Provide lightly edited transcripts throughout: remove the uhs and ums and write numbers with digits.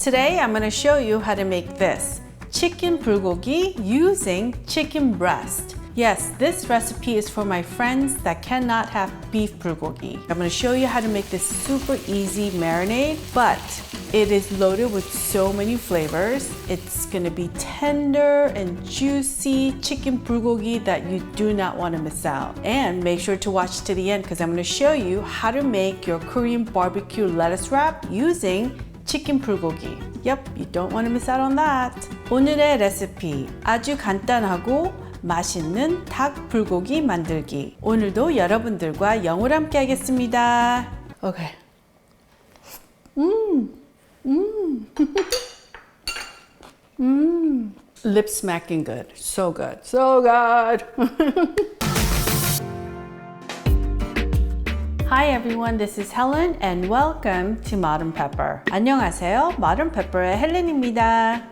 Today I'm going to show you how to make this chicken bulgogi using chicken breast. Yes, this recipe is for my friends that cannot have beef bulgogi. I'm going to show you how to make this super easy marinade, but it is loaded with so many flavors. It's going to be tender and juicy chicken bulgogi that you do not want to miss out. And make sure to watch to the end because I'm going to show you how to make your Korean barbecue lettuce wrap using chicken bulgogi. Yep, you don't want to miss out on that. 오늘의 레시피 아주 간단하고 맛있는 닭 불고기 만들기. 오늘도 여러분들과 영어를 함께 하겠습니다. Okay. Lip smacking good. So good. So good. Hi everyone, this is Helen and welcome to Modern Pepper. 안녕하세요. Modern Pepper의 헬렌입니다.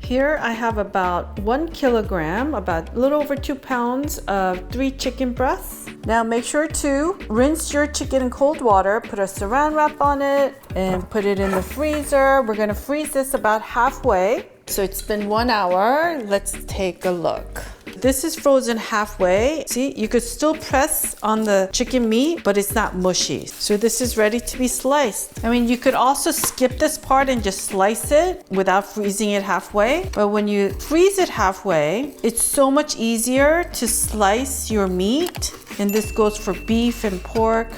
Here I have about 1 kilogram, about a little over 2 pounds of 3 chicken breasts. Now make sure to rinse your chicken in cold water, put a saran wrap on it, and put it in the freezer. We're gonna freeze this about halfway. So it's been 1 hour. Let's take a look. This is frozen halfway. See, you could still press on the chicken meat, but it's not mushy. So this is ready to be sliced. I mean, you could also skip this part and just slice it without freezing it halfway. But when you freeze it halfway, it's so much easier to slice your meat. And this goes for beef and pork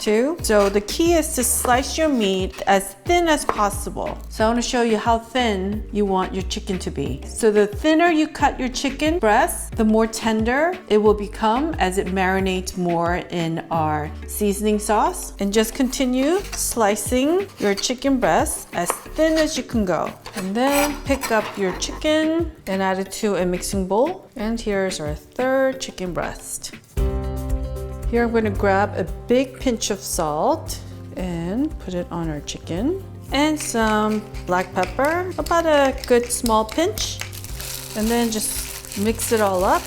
too. So the key is to slice your meat as thin as possible. So I want to show you how thin you want your chicken to be. So the thinner you cut your chicken breast, the more tender it will become as it marinates more in our seasoning sauce. And just continue slicing your chicken breast as thin as you can go. And then pick up your chicken and add it to a mixing bowl. And here's our third chicken breast. Here I'm going to grab a big pinch of salt and put it on our chicken. And some black pepper, about a good small pinch. And then just mix it all up.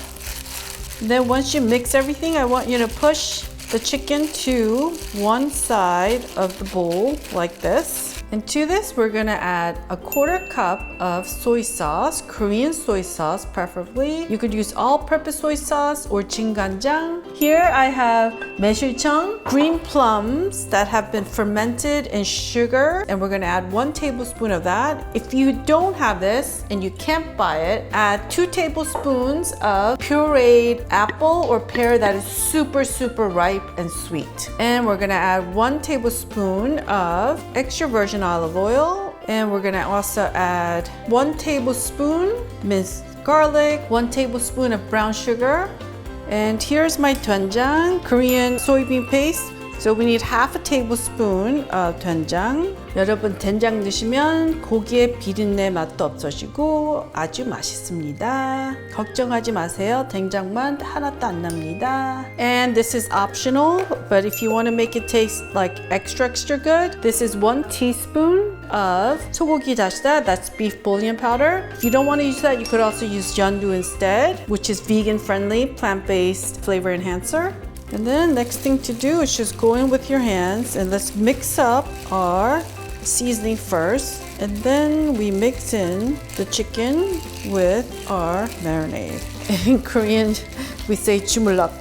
And then once you mix everything, I want you to push the chicken to one side of the bowl like this. And to this, we're gonna add a 1/4 cup of soy sauce, Korean soy sauce preferably. You could use all-purpose soy sauce or 진간장. Here I have MaeShilChung green plums that have been fermented in sugar, and we're gonna add 1 tablespoon of that. If you don't have this and you can't buy it, add 2 tablespoons of pureed apple or pear that is super ripe and sweet. And we're gonna add 1 tablespoon of extra virgin olive oil, and we're gonna also add 1 tablespoon minced garlic, 1 tablespoon of brown sugar, and here's my doenjang, Korean soybean paste. So we need 1/2 tablespoon of doenjang. 여러분 된장 넣으시면 고기의 비린내 맛도 없어지고 아주 맛있습니다. 걱정하지 마세요. 된장만 하나도 안 납니다. And this is optional, but if you want to make it taste like extra good, this is 1 teaspoon of 소고기 다시다, that's beef bouillon powder. If you don't want to use that, you could also use yeondu instead, which is vegan friendly, plant-based flavor enhancer. And then next thing to do is just go in with your hands and let's mix up our seasoning first. And then we mix in the chicken with our marinade. In Korean, we say 주물럭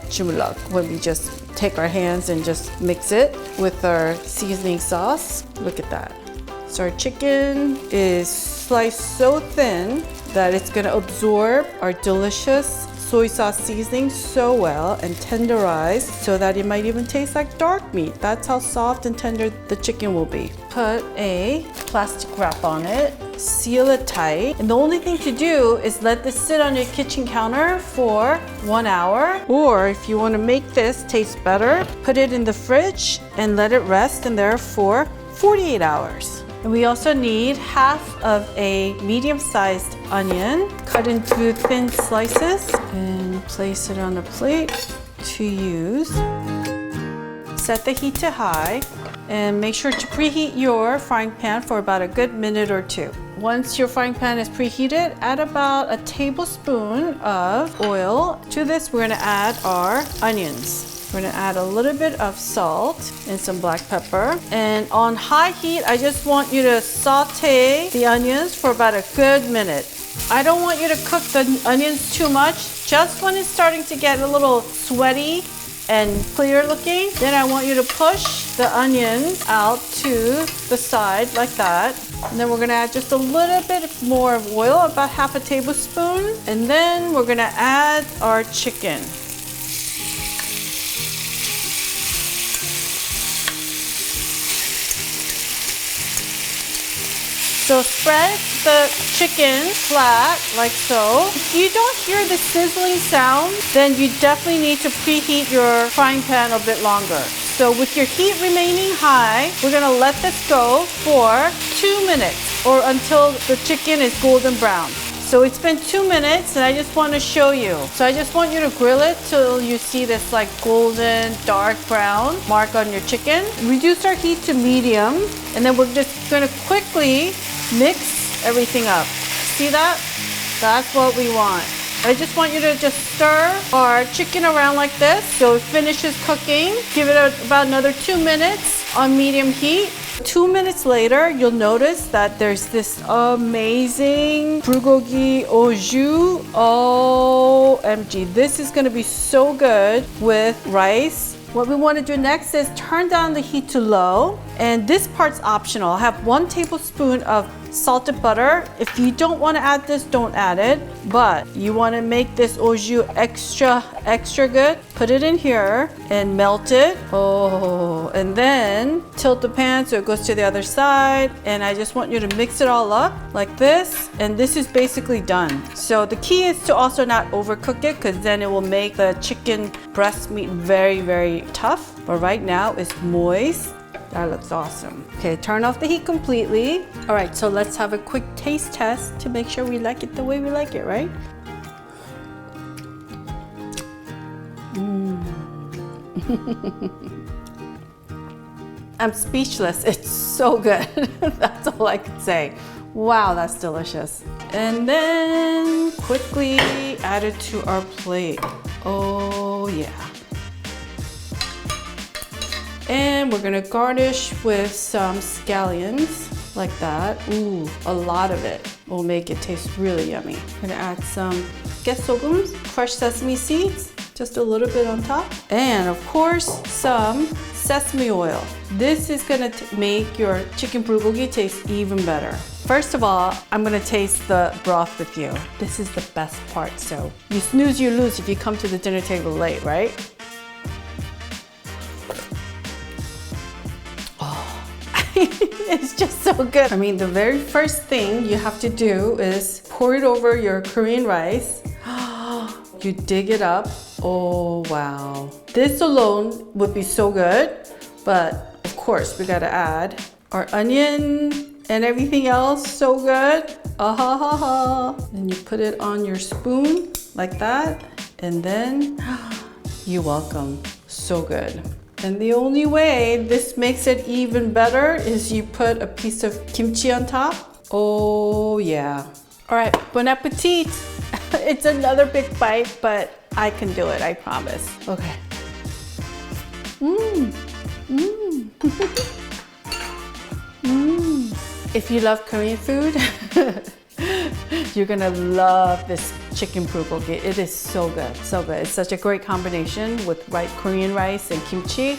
when we just take our hands and just mix it with our seasoning sauce. Look at that. So our chicken is sliced so thin that it's gonna absorb our delicious soy sauce seasoning so well and tenderize so that it might even taste like dark meat. That's how soft and tender the chicken will be. Put a plastic wrap on it, seal it tight, and the only thing to do is let this sit on your kitchen counter for 1 hour. Or if you want to make this taste better, put it in the fridge and let it rest in there for 48 hours. And we also need 1/2 of a medium-sized onion, cut into thin slices, and place it on a plate to use. Set the heat to high, and make sure to preheat your frying pan for about a good minute or 2. Once your frying pan is preheated, add about a tablespoon of oil. To this, we're going to add our onions. We're gonna add a little bit of salt and some black pepper. And on high heat, I just want you to saute the onions for about a good minute. I don't want you to cook the onions too much. Just when it's starting to get a little sweaty and clear looking, then I want you to push the onions out to the side like that. And then we're gonna add just a little bit more of oil, about half a tablespoon. And then we're gonna add our chicken. So spread the chicken flat like so. If you don't hear the sizzling sound, then you definitely need to preheat your frying pan a bit longer. So with your heat remaining high, we're gonna let this go for 2 minutes or until the chicken is golden brown. So it's been 2 minutes and I just want to show you. So I just want you to grill it till you see this like golden dark brown mark on your chicken. Reduce our heat to medium and then we're just going to quickly mix everything up. See that? That's what we want. I just want you to just stir our chicken around like this so it finishes cooking. Give it about another 2 minutes on medium heat. 2 minutes later, you'll notice that there's this amazing bulgogi au jus. OMG, this is gonna be so good with rice. What we want to do next is turn down the heat to low, and this part's optional. I have 1 tablespoon of salted butter. If you don't want to add this, don't add it, but you want to make this au jus extra good. Put it in here and melt it. And then tilt the pan so it goes to the other side, and I just want you to mix it all up like this, and this is basically done. So the key is to also not overcook it because then it will make the chicken breast meat very tough. But right now it's moist. That looks awesome. Okay, turn off the heat completely. All right, so let's have a quick taste test to make sure we like it the way we like it, right? I'm speechless. It's so good. That's all I can say. Wow, that's delicious. And then quickly add it to our plate. Oh yeah. And we're gonna garnish with some scallions like that. Ooh, a lot of it will make it taste really yummy. We're gonna add some 깨소금, crushed sesame seeds, just a little bit on top. And of course, some sesame oil. This is gonna make your chicken bulgogi taste even better. First of all, I'm gonna taste the broth with you. This is the best part, so you snooze, you lose if you come to the dinner table late, right? It's just so good. I mean, the very first thing you have to do is pour it over your Korean rice. You dig it up. Oh, wow. This alone would be so good, but of course we gotta add our onion and everything else. So good. And you put it on your spoon like that, and then you're welcome. So good. And the only way this makes it even better is you put a piece of kimchi on top. Oh yeah. All right, bon appetit. It's another big bite, but I can do it, I promise. Okay. If you love Korean food, you're gonna love this chicken bulgogi. It is so good, so good. It's such a great combination with Korean rice and kimchi.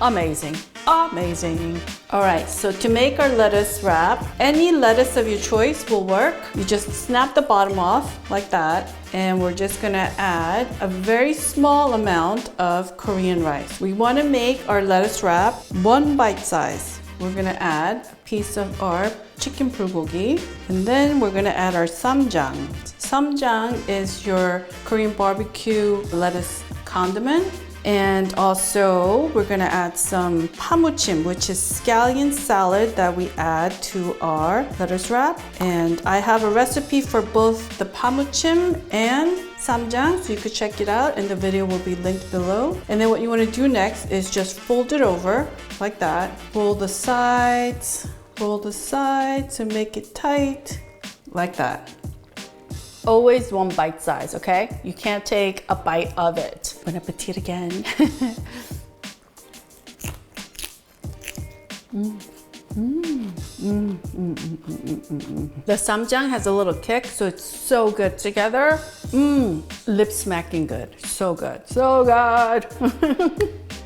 Amazing, amazing. All right, so to make our lettuce wrap, any lettuce of your choice will work. You just snap the bottom off like that, and we're just gonna add a very small amount of Korean rice. We wanna make our lettuce wrap 1 bite size. We're gonna add a piece of our chicken bulgogi, and then we're gonna add our ssamjang. Ssamjang is your Korean barbecue lettuce condiment. And also we're gonna add some pamuchim, which is scallion salad that we add to our lettuce wrap. And I have a recipe for both the pamuchim and ssamjang, so you could check it out, and the video will be linked below. And then what you wanna do next is just fold it over like that. Roll the sides and make it tight like that. always one bite size, okay? You can't take a bite of it. Bon appetit again. The samjang has a little kick, so it's so good together. Lip smacking good. So good. So good.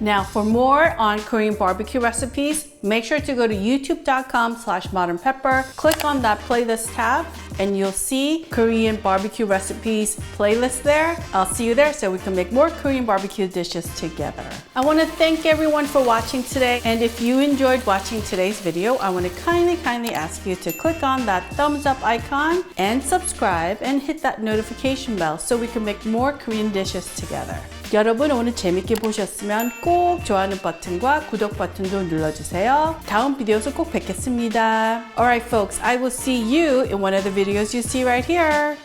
Now, for more on Korean barbecue recipes, make sure to go to youtube.com/modernpepper. Click on that playlist tab and you'll see Korean barbecue recipes playlist there. I'll see you there so we can make more Korean barbecue dishes together. I want to thank everyone for watching today. And if you enjoyed watching today's video, I want to kindly ask you to click on that thumbs up icon and subscribe and hit that notification bell so we can make more Korean dishes together. 여러분 오늘 재밌게 보셨으면 꼭 좋아하는 버튼과 구독 버튼도 눌러주세요. 다음 비디오에서 꼭 뵙겠습니다. Alright folks, I will see you in one of the videos you see right here.